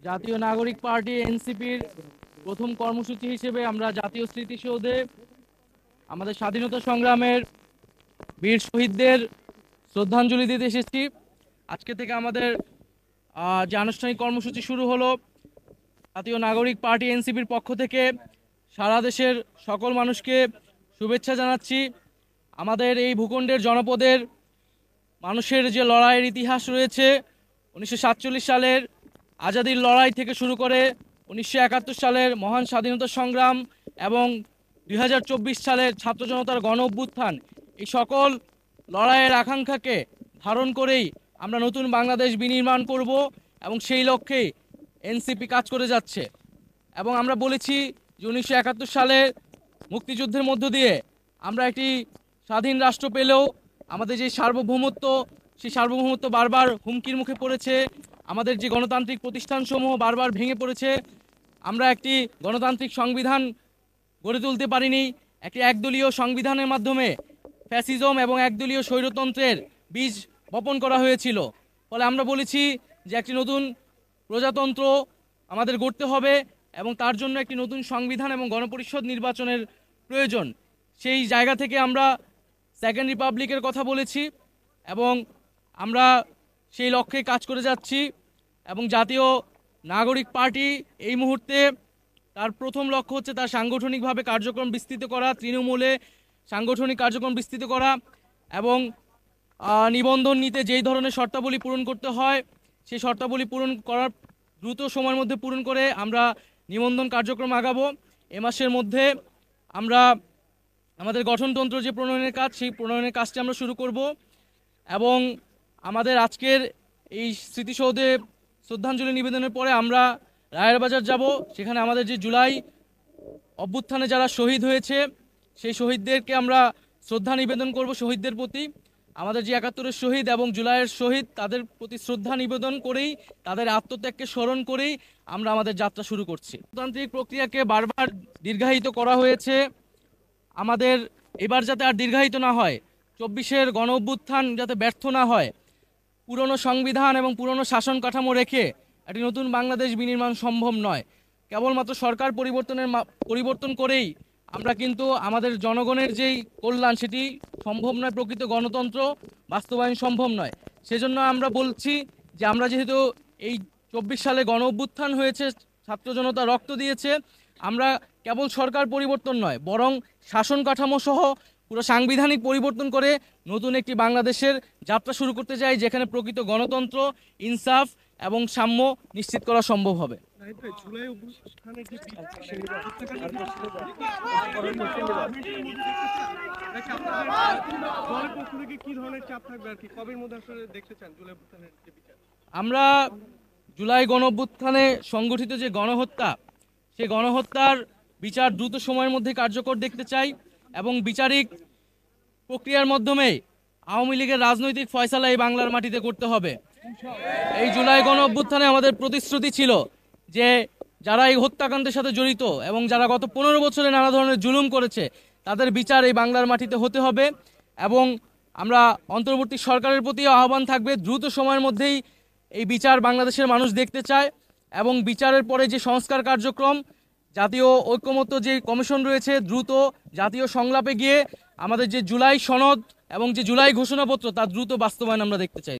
জাতীয় নাগরিক পার্টি এনসিপির প্রথম কর্মসূচি হিসেবে আমরা জাতীয় স্মৃতিসৌধে আমাদের স্বাধীনতা সংগ্রামের বীর শহীদদের শ্রদ্ধাঞ্জলি দিতে এসেছি। আজকে থেকে আমাদের যে আনুষ্ঠানিক কর্মসূচি শুরু হলো, জাতীয় নাগরিক পার্টি এনসিপির পক্ষ থেকে সারা দেশের সকল মানুষকে শুভেচ্ছা জানাচ্ছি। আমাদের এই ভূখণ্ডের জনপদের মানুষের যে লড়াইয়ের ইতিহাস রয়েছে, 1947 সালের আজাদির লড়াই থেকে শুরু করে 1971 সালের মহান স্বাধীনতা সংগ্রাম এবং 2024 সালের ছাত্র জনতার গণ অভ্যুত্থান, এই সকল লড়াইয়ের আকাঙ্ক্ষাকে ধারণ করেই আমরা নতুন বাংলাদেশ বিনির্মাণ করব এবং সেই লক্ষ্যেই এনসিপি কাজ করে যাচ্ছে। এবং আমরা বলেছি যে 1971 সালের মুক্তিযুদ্ধের মধ্য দিয়ে আমরা একটি স্বাধীন রাষ্ট্র পেলেও আমাদের যে সার্বভৌমত্ব, সেই সার্বভৌমত্ব বারবার হুমকির মুখে পড়েছে। আমাদের যে গণতান্ত্রিক প্রতিষ্ঠানসমূহ বারবার ভেঙে পড়েছে। আমরা একটি গণতান্ত্রিক সংবিধান গড়ে তুলতে পারিনি। একটি একদলীয় সংবিধানের মাধ্যমে ফ্যাসিজম এবং একদলীয় স্বৈরতন্ত্রের বীজ বপন করা হয়েছিল। ফলে আমরা বলেছি যে একটি নতুন প্রজাতন্ত্র আমাদের গড়তে হবে এবং তার জন্য একটি নতুন সংবিধান এবং গণপরিষদ নির্বাচনের প্রয়োজন। সেই জায়গা থেকে আমরা সেকেন্ড রিপাবলিকের কথা বলেছি এবং আমরা সেই লক্ষ্যে কাজ করে যাচ্ছি। এবং জাতীয় নাগরিক পার্টি এই মুহূর্তে তার প্রথম লক্ষ্য হচ্ছে তার সাংগঠনিকভাবে কার্যক্রম বিস্তৃত করা, তৃণমূলে সাংগঠনিক কার্যক্রম বিস্তৃত করা এবং নিবন্ধন নিতে যেই ধরনের শর্তাবলী পূরণ করতে হয় সেই শর্তাবলী পূরণ করার দ্রুত সময়ের মধ্যে পূরণ করে আমরা নিবন্ধন কার্যক্রম আগাবো। এ মাসের মধ্যে আমরা আমাদের গঠনতন্ত্র যে প্রণয়নের কাজ, সেই প্রণয়নের কাজটি আমরা শুরু করব এবং আমাদের আজকের এই স্মৃতিসৌধে শ্রদ্ধাঞ্জলি নিবেদনের পরে আমরা রায়ের বাজার যাব। সেখানে আমাদের যে জুলাই অভ্যুত্থানে যারা শহীদ হয়েছে সেই শহীদদেরকে আমরা শ্রদ্ধা নিবেদন করব। শহীদদের প্রতি আমাদের যে 71-এর শহীদ এবং জুলাইয়ের শহীদ, তাদের প্রতি শ্রদ্ধা নিবেদন করেই, তাদের আত্মত্যাগকে স্মরণ করেই আমরা আমাদের যাত্রা শুরু করছি। গণতান্ত্রিক প্রক্রিয়াকে বারবার দীর্ঘায়িত করা হয়েছে। আমাদের এবার যাতে আর দীর্ঘায়িত না হয়, 24-এর গণ অভ্যুত্থান যাতে ব্যর্থ না হয়, পুরনো সংবিধান এবং পুরনো শাসন কাঠামো রেখে একটি নতুন বাংলাদেশ বিনির্মাণ সম্ভব নয়। কেবলমাত্র সরকার পরিবর্তন করেই আমরা কিন্তু আমাদের জনগণের যেই কল্যাণ সেটি সম্ভব নয়, প্রকৃত গণতন্ত্র বাস্তবায়ন সম্ভব নয়। সেজন্য আমরা বলছি যে আমরা যেহেতু এই 24 সালে গণ অভ্যুত্থান হয়েছে, ছাত্র জনতা রক্ত দিয়েছে, আমরা কেবল সরকার পরিবর্তন নয় বরং শাসন কাঠামো সহ পুরো সাংবিধানিক পরিবর্তন করে নতুন একটি বাংলাদেশের যাত্রা শুরু করতে চাই, যেখানে প্রকৃত গণতন্ত্র, ইনসাফ এবং সাম্য নিশ্চিত করা সম্ভব হবে। আমরা জুলাই গণ অভ্যুত্থানে সংগঠিত যে গণহত্যা, সেই গণহত্যার বিচার দ্রুত সময়ের মধ্যে কার্যকর দেখতে চাই এবং বিচারিক প্রক্রিয়ার মাধ্যমে আওয়ামী লীগের রাজনৈতিক ফয়সালা এই বাংলার মাটিতে করতে হবে। এই জুলাই গণ অভ্যুত্থানে আমাদের প্রতিশ্রুতি ছিল যে যারা এই হত্যাকাণ্ডের সাথে জড়িত এবং যারা গত 15 বছরে নানা ধরনের জুলুম করেছে তাদের বিচার এই বাংলার মাটিতে হতে হবে। এবং আমরা অন্তর্বর্তী সরকারের প্রতি আহ্বান থাকবে দ্রুত সময়ের মধ্যেই এই বিচার বাংলাদেশের মানুষ দেখতে চায় এবং বিচারের পরে যে সংস্কার কার্যক্রম, জাতীয় ঐকমত্য যে কমিশন রয়েছে, দ্রুত জাতীয় সংলাপে গিয়ে আমাদের যে জুলাই সনদ এবং যে জুলাই ঘোষণাপত্র তার দ্রুত বাস্তবায়ন আমরা দেখতে চাই।